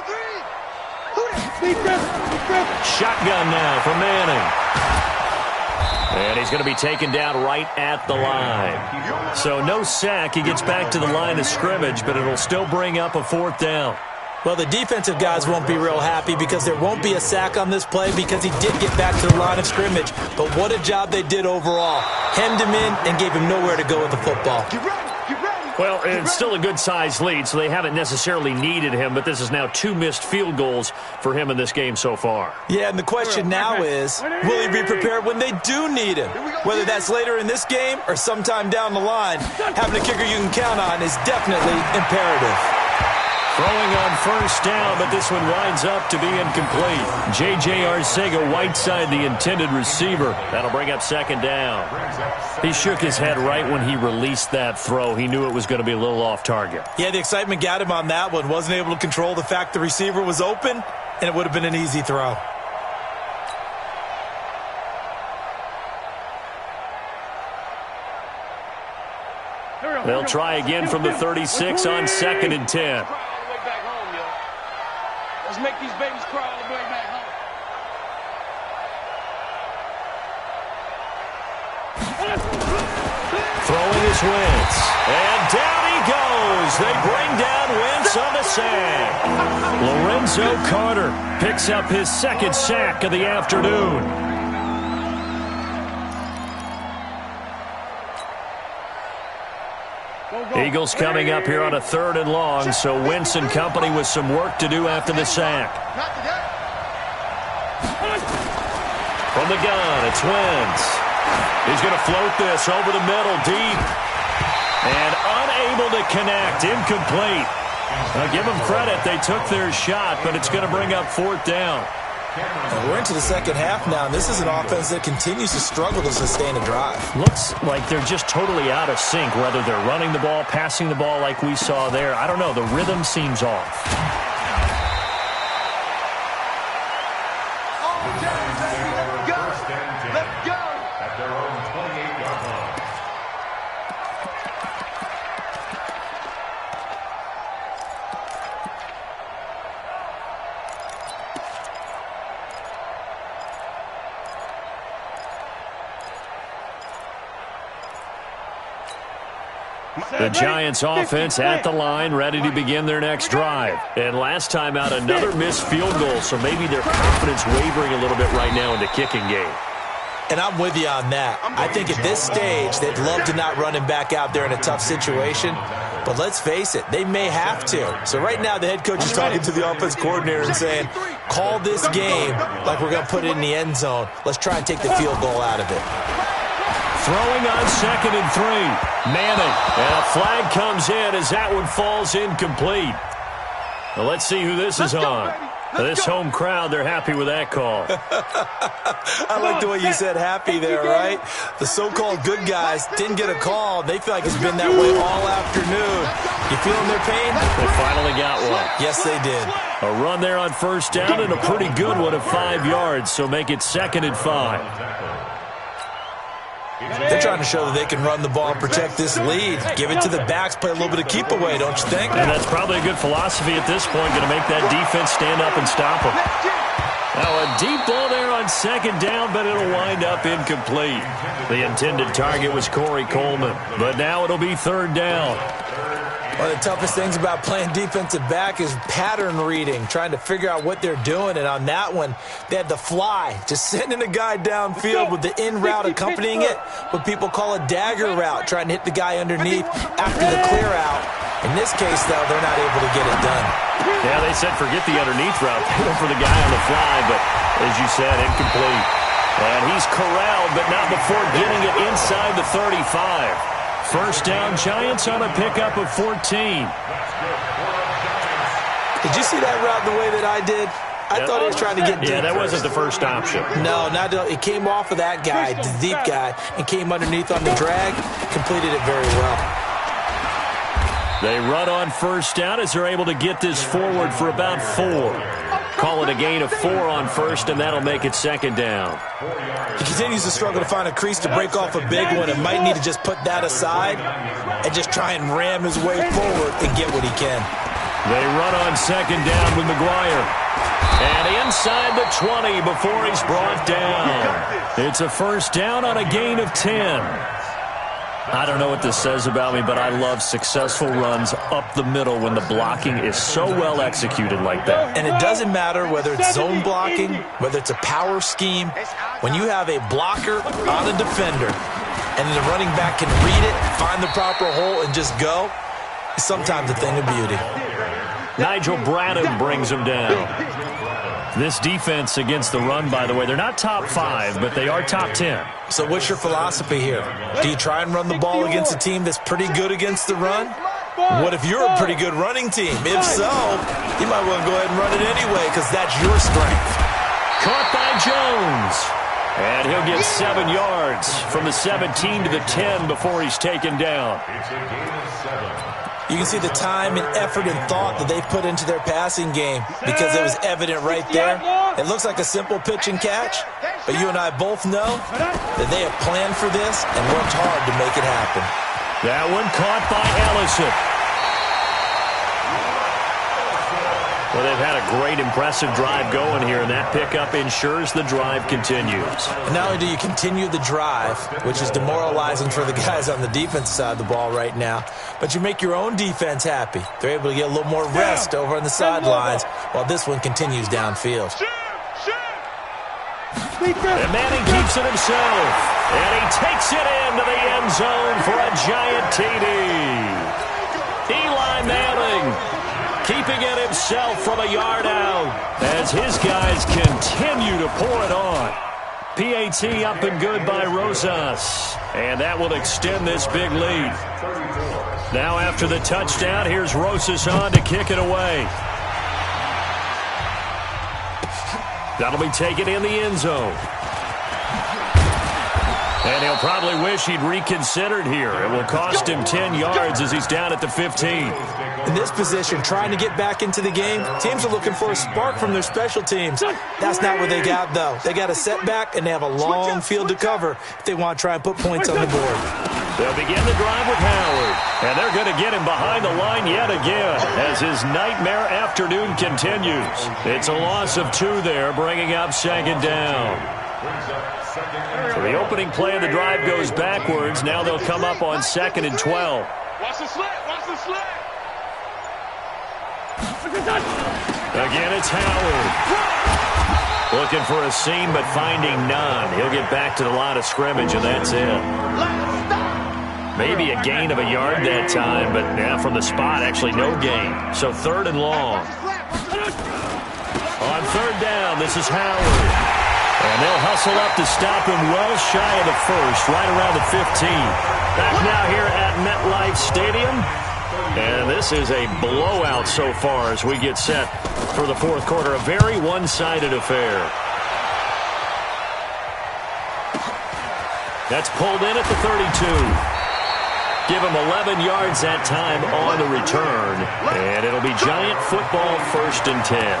Shotgun now for Manning. And he's going to be taken down right at the line. So no sack. He gets back to the line of scrimmage, but it'll still bring up a 4th down. Well, the defensive guys won't be real happy because there won't be a sack on this play because he did get back to the line of scrimmage. But what a job they did overall. Hemmed him in and gave him nowhere to go with the football. Well, it's still a good-sized lead, so they haven't necessarily needed him, but this is now 2 missed field goals for him in this game so far. Yeah, and the question now is, will he be prepared when they do need him? Whether that's later in this game or sometime down the line, having a kicker you can count on is definitely imperative. Throwing on 1st down, but this one winds up to be incomplete. J.J. Arcega-Whiteside, the intended receiver. That'll bring up 2nd down. He shook his head right when he released that throw. He knew it was going to be a little off target. Yeah, the excitement got him on that one. Wasn't able to control the fact the receiver was open, and it would have been an easy throw. They'll try again from the 36 on 2nd and 10. Let's make these babies cry all the way back home. Throwing is Wentz. And down he goes. They bring down Wentz on the sack. Lorenzo Carter picks up his 2nd sack of the afternoon. Eagles coming up here on a 3rd and long, so Wentz and company with some work to do after the sack. From the gun, it's Wentz. He's going to float this over the middle, deep. And unable to connect, incomplete. Now give them credit, they took their shot, but it's going to bring up 4th down. And we're into the second half now, and this is an offense that continues to struggle to sustain a drive. Looks like they're just totally out of sync, whether they're running the ball, passing the ball like we saw there. I don't know, the rhythm seems off. Let's go! At their own 28-yard line. The Giants offense at the line, ready to begin their next drive. And last time out, another missed field goal, so maybe their confidence wavering a little bit right now in the kicking game. And I'm with you on that. I think at this stage, they'd love to not run him back out there in a tough situation. But let's face it, they may have to. So right now, the head coach is talking to the offense coordinator and saying, call this game like we're going to put it in the end zone. Let's try and take the field goal out of it. Throwing on 2nd and 3. Manning. And a flag comes in as that one falls incomplete. Well, let's see who this is on. This home crowd, they're happy with that call. I like the way you said happy there, right? The so-called good guys didn't get a call. They feel like it's been that way all afternoon. You feeling their pain? They finally got one. Yes, they did. A run there on 1st down and a pretty good one of 5 yards, so make it 2nd and 5. They're trying to show that they can run the ball and protect this lead. Give it to the backs, play a little bit of keep away, don't you think? And that's probably a good philosophy at this point, going to make that defense stand up and stop them. Now a deep ball there on 2nd down, but it'll wind up incomplete. The intended target was Corey Coleman, but now it'll be 3rd down. One of the toughest things about playing defensive back is pattern reading, trying to figure out what they're doing. And on that one, they had the fly, just sending a guy downfield with the in route accompanying it, what people call a dagger route, trying to hit the guy underneath after the clear out. In this case, though, they're not able to get it done. Yeah, they said forget the underneath route. They went for the guy on the fly, but as you said, incomplete. And he's corralled, but not before getting it inside the 35. 1st down, Giants on a pickup of 14. Did you see that route the way that I did? I thought he was trying to get deep. Yeah, that wasn't the first option. No, it came off of that guy, the deep guy, and came underneath on the drag. Completed it very well. They run on 1st down as they're able to get this forward for about 4. Call it a gain of 4 on 1st, and that'll make it 2nd down. He continues to struggle to find a crease to break off a big one and might need to just put that aside and just try and ram his way forward and get what he can. They run on 2nd down with McGuire. And inside the 20 before he's brought down. It's a 1st down on a gain of 10. I don't know what this says about me, but I love successful runs up the middle when the blocking is so well executed like that. And it doesn't matter whether it's zone blocking, whether it's a power scheme. When you have a blocker on a defender and the running back can read it, find the proper hole, and just go, it's sometimes a thing of beauty. Nigel Bradham brings him down. This defense against the run, by the way, they're not top 5, but they are top 10. So what's your philosophy here? Do you try and run the ball against a team that's pretty good against the run? What if you're a pretty good running team? If so, you might want to go ahead and run it anyway because that's your strength. Caught by Jones. And he'll get 7 yards from the 17 to the 10 before he's taken down. You can see the time and effort and thought that they put into their passing game because it was evident right there. It looks like a simple pitch and catch, but you and I both know that they have planned for this and worked hard to make it happen. That one caught by Ellison. Well, they've had a great, impressive drive going here, and that pickup ensures the drive continues. And not only do you continue the drive, which is demoralizing for the guys on the defensive side of the ball right now, but you make your own defense happy. They're able to get a little more rest over on the sidelines while this one continues downfield. And Manning keeps it himself, and he takes it into the end zone for a giant TD. Eli Manning keeping it himself from a yard out as his guys continue to pour it on. PAT up and good by Rosas. And that will extend this big lead. Now after the touchdown, here's Rosas on to kick it away. That'll be taken in the end zone. And he'll probably wish he'd reconsidered here. It will cost him 10 yards as he's down at the 15. In this position, trying to get back into the game, teams are looking for a spark from their special teams. That's not what they got, though. They got a setback, and they have a long field to cover if they want to try and put points on the board. They'll begin the drive with Howard. And they're going to get him behind the line yet again as his nightmare afternoon continues. It's a loss of 2 there, bringing up second down. So the opening play of the drive goes backwards. Now they'll come up on 2nd and 12. Watch the slant, watch the slant. Again, it's Howard. Looking for a seam, but finding none. He'll get back to the line of scrimmage, and that's it. Maybe a gain of a yard that time, but from the spot, actually no gain. So 3rd and long. On 3rd down, this is Howard. And they'll hustle up to stop him well shy of the 1st, right around the 15. Back now here at MetLife Stadium. And this is a blowout so far as we get set for the 4th quarter. A very one-sided affair. That's pulled in at the 32. Give him 11 yards that time on the return. And it'll be Giant football 1st and 10.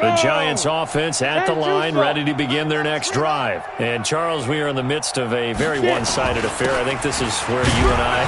The Giants offense at the line, ready to begin their next drive. And, Charles, we are in the midst of a very one-sided affair. I think this is where you and I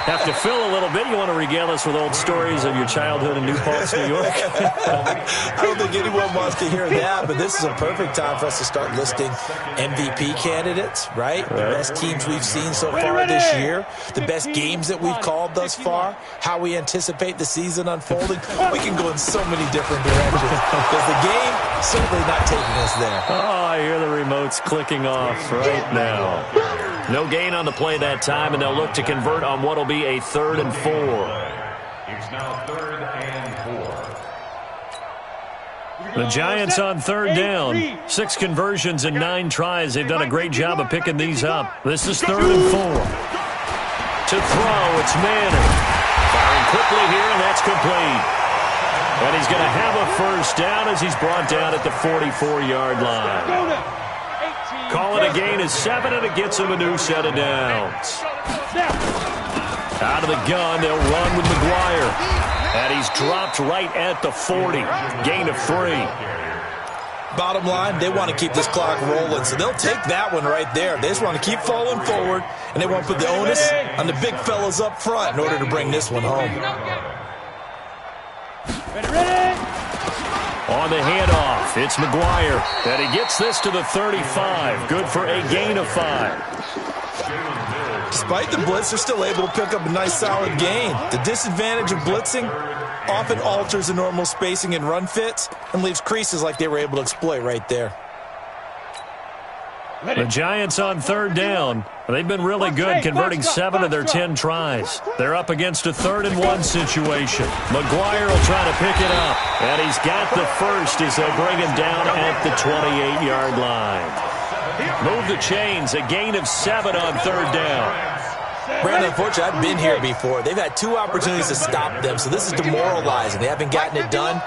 have to fill a little bit. You want to regale us with old stories of your childhood in New Paltz, New York? I don't think anyone wants to hear that, but this is a perfect time for us to start listing MVP candidates, right? The best teams we've seen so far this year, the best games that we've called thus far, how we anticipate the season unfolding. We can go in so many different directions. Because the game certainly not taking us there. Oh, I hear the remotes clicking off right now. No gain on the play that time, and they'll look to convert on what will be a 3rd and 4. It's now 3rd and 4. The Giants on 3rd down. 6 conversions and 9 tries. They've done a great job of picking these up. This is 3rd and 4. To throw, it's Manning. Firing quickly here, and that's complete. And he's going to have a 1st down as he's brought down at the 44-yard line. Call it a gain of 7, and it gets him a new set of downs. Out of the gun, they'll run with McGuire. And he's dropped right at the 40. Gain of 3. Bottom line, they want to keep this clock rolling, so they'll take that one right there. They just want to keep falling forward, and they want to put the onus on the big fellas up front in order to bring this one home. On the handoff, it's McGuire. And he gets this to the 35. Good for a gain of 5. Despite the blitz, they're still able to pick up a nice solid gain. The disadvantage of blitzing often alters the normal spacing and run fits and leaves creases like they were able to exploit right there. The Giants on 3rd down. They've been really good, converting 7 of their 10 tries. They're up against a 3rd and 1 situation. McGuire will try to pick it up. And he's got the 1st as they'll bring him down at the 28-yard line. Move the chains, a gain of 7 on 3rd down. Brandon, unfortunately, I've been here before. They've had 2 opportunities to stop them, so this is demoralizing. They haven't gotten it done.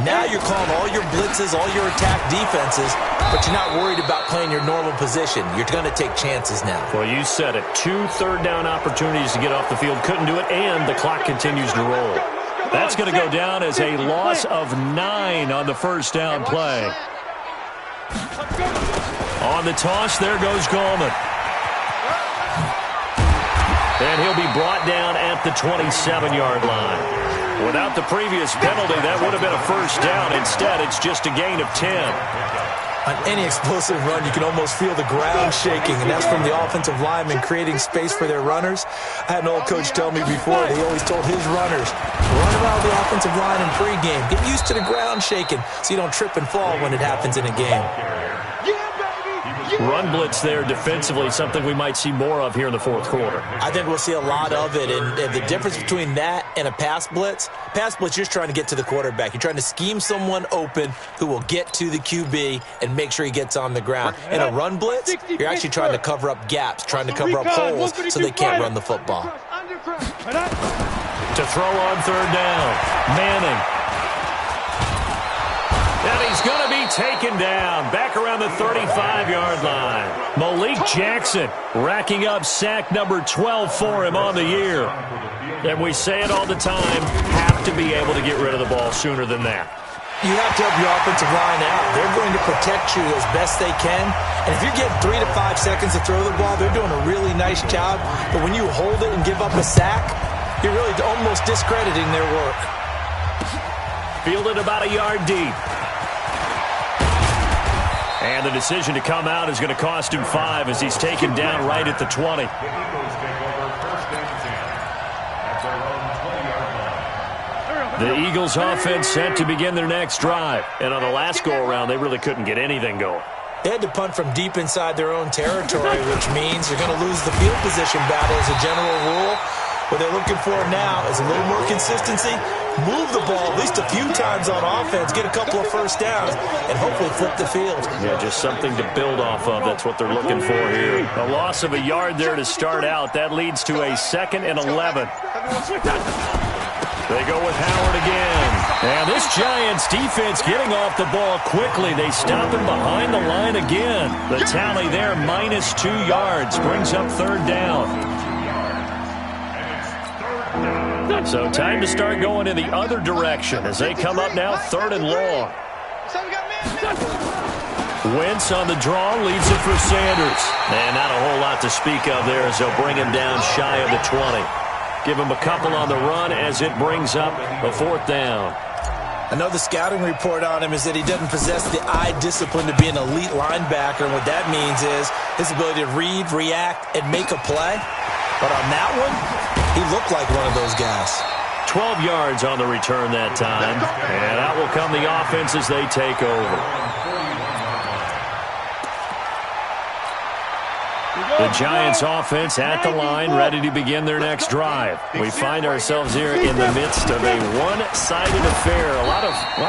Now you're calling all your blitzes, all your attack defenses, but you're not worried about playing your normal position. You're going to take chances now. Well, you said it. 2 3rd down opportunities to get off the field. Couldn't do it, and the clock continues to roll. That's going to go down as a loss of 9 on the 1st down play. On the toss, there goes Gallman. And he'll be brought down at the 27-yard line. Without the previous penalty, that would have been a 1st down. Instead, it's just a gain of 10. On any explosive run, you can almost feel the ground shaking, and that's from the offensive linemen creating space for their runners. I had an old coach tell me before, they always told his runners, run around the offensive line in pregame. Get used to the ground shaking so you don't trip and fall when it happens in a game. Run blitz there defensively, something we might see more of here in the fourth quarter. I think we'll see a lot of it, and the difference between that and a pass blitz, you're just trying to get to the quarterback. You're trying to scheme someone open who will get to the QB and make sure he gets on the ground. In a run blitz, you're actually trying to cover up gaps, trying to cover up holes so they can't run the football. To throw on third down, Manning. And he's going to be taken down back around the 35-yard line. Malik Jackson racking up sack number 12 for him on the year. And we say it all the time, have to be able to get rid of the ball sooner than that. You have to help your offensive line out. They're going to protect you as best they can. And if you're getting 3 to 5 seconds to throw the ball, they're doing a really nice job. But when you hold it and give up a sack, you're really almost discrediting their work. Fielded about a yard deep. And the decision to come out is going to cost him 5 as he's taken down right at the 20. The Eagles offense set to begin their next drive. And on the last go-around, they really couldn't get anything going. They had to punt from deep inside their own territory, which means they're going to lose the field position battle as a general rule. What they're looking for now is a little more consistency, move the ball at least a few times on offense, get a couple of first downs, and hopefully flip the field. Yeah, just something to build off of. That's what they're looking for here. A loss of a yard there to start out. That leads to a 2nd and 11. They go with Howard again. And this Giants defense getting off the ball quickly. They stop him behind the line again. The tally there, -2 yards, brings up third down. So time to start going in the other direction as they come up now 3rd and long. Wentz on the draw, leaves it for Sanders. And not a whole lot to speak of there as they'll bring him down shy of the 20. Give him a couple on the run as it brings up a 4th down. I know the scouting report on him is that he doesn't possess the eye discipline to be an elite linebacker. And what that means is his ability to read, react, and make a play. But on that one, he looked like one of those guys. 12 yards on the return that time. And out will come the offense as they take over. The Giants offense at the line, ready to begin their next drive. We find ourselves here in the midst of a one-sided affair. A lot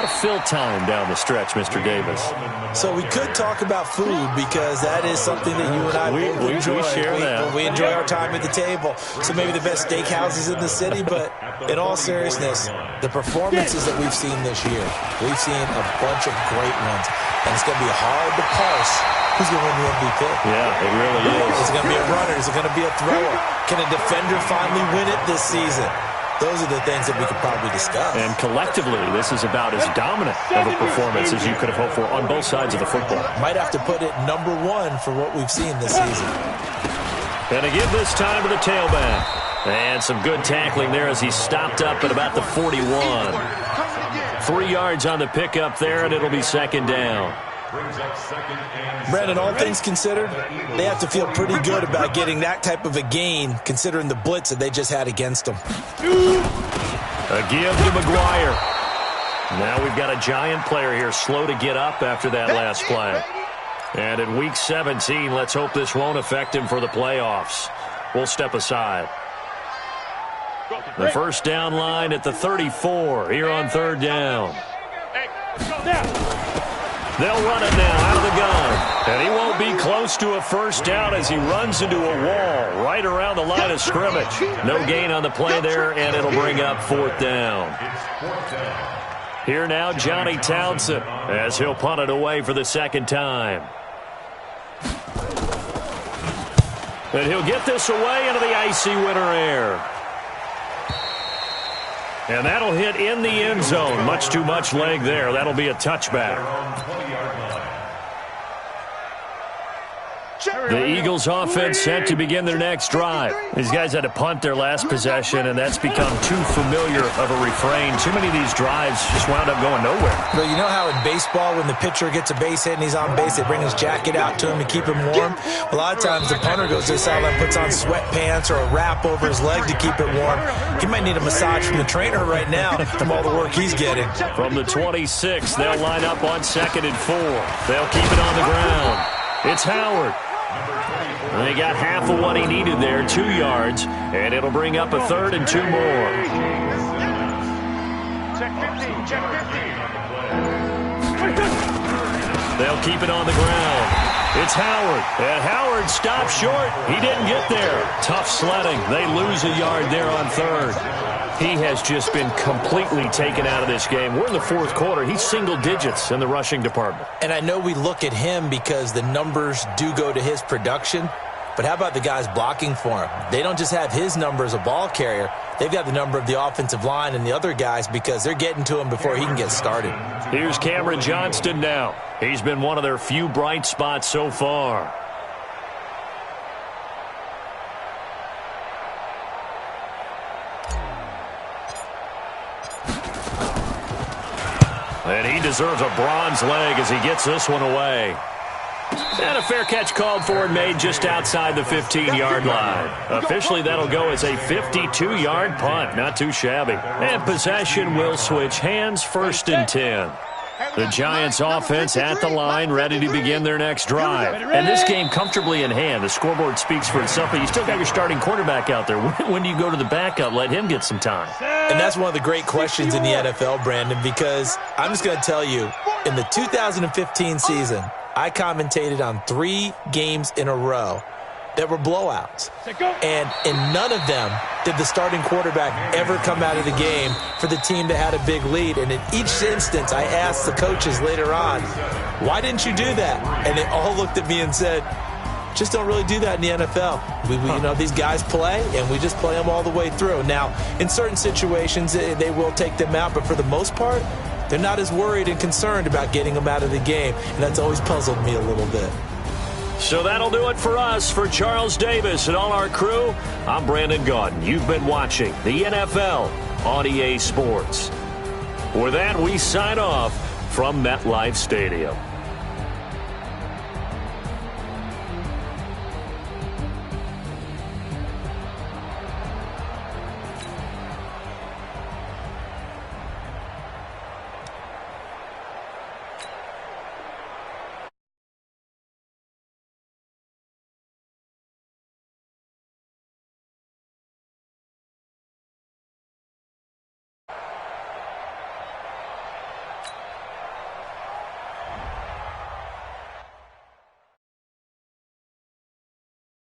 of fill time down the stretch, Mr. Davis. So we could talk about food because that is something that you and I enjoy. We share that. We enjoy our time at the table. So maybe the best steakhouses in the city, but in all seriousness, the performances that we've seen this year, we've seen a bunch of great ones. And it's going to be hard to parse who's going to win the MVP. Yeah, it really is. Is it going to be a runner? Is it going to be a thrower? Can a defender finally win it this season? Those are the things that we could probably discuss. And collectively, this is about as dominant of a performance as you could have hoped for on both sides of the football. Might have to put it number 1 for what we've seen this season. And again this time to the tailback. And some good tackling there as he stopped up at about the 41. 3 yards on the pickup there, and it'll be 2nd down. Brandon, all things considered, they have to feel pretty good about getting that type of a gain considering the blitz that they just had against them. A give to McGuire. Now we've got a Giant player here slow to get up after that last play. And in Week 17, let's hope this won't affect him for the playoffs. We'll step aside. The first down line at the 34 here on 3rd down. They'll run it now out of the gun. And he won't be close to a first down as he runs into a wall right around the line of scrimmage. No gain on the play there, and it'll bring up 4th down. Here now, Johnny Townsend, as he'll punt it away for the 2nd time. And he'll get this away into the icy winter air. And that'll hit in the end zone. Much too much leg there. That'll be a touchback. The Eagles offense set to begin their next drive. These guys had to punt their last possession, and that's become too familiar of a refrain. Too many of these drives just wound up going nowhere. Well, you know how in baseball when the pitcher gets a base hit and he's on base, they bring his jacket out to him to keep him warm? A lot of times the punter goes to the sideline, puts on sweatpants or a wrap over his leg to keep it warm. He might need a massage from the trainer right now from all the work he's getting. From the 26, they'll line up on 2nd and 4. They'll keep it on the ground. It's Howard. And they got half of what he needed there, 2 yards, and it'll bring up a 3rd and 2 more. Check 15, check 15. They'll keep it on the ground. It's Howard, and Howard stops short. He didn't get there. Tough sledding. They lose a yard there on 3rd. He has just been completely taken out of this game. We're in the 4th quarter. He's single digits in the rushing department. And I know we look at him because the numbers do go to his production, but how about the guys blocking for him? They don't just have his number as a ball carrier. They've got the number of the offensive line and the other guys because they're getting to him before he can get started. Here's Cameron Johnston now. He's been one of their few bright spots so far. And he deserves a bronze leg as he gets this one away. And a fair catch called for and made just outside the 15-yard line. Officially, that'll go as a 52-yard punt. Not too shabby. And possession will switch hands, 1st and 10. The Giants offense at the line, ready to begin their next drive. And this game comfortably in hand. The scoreboard speaks for itself, but you still got your starting quarterback out there. When do you go to the backup? Let him get some time. And that's one of the great questions in the NFL, Brandon, because I'm just going to tell you, in the 2015 season, I commentated on 3 games in a row that were blowouts. And in none of them did the starting quarterback ever come out of the game for the team that had a big lead. And in each instance, I asked the coaches later on, why didn't you do that? And they all looked at me and said, just don't really do that in the NFL. We you know, these guys play, and we just play them all the way through. Now, in certain situations, they will take them out, but for the most part, they're not as worried and concerned about getting them out of the game, and that's always puzzled me a little bit. So that'll do it for us. For Charles Davis and all our crew, I'm Brandon Gaudin. You've been watching the NFL on EA Sports. With that, we sign off from MetLife Stadium.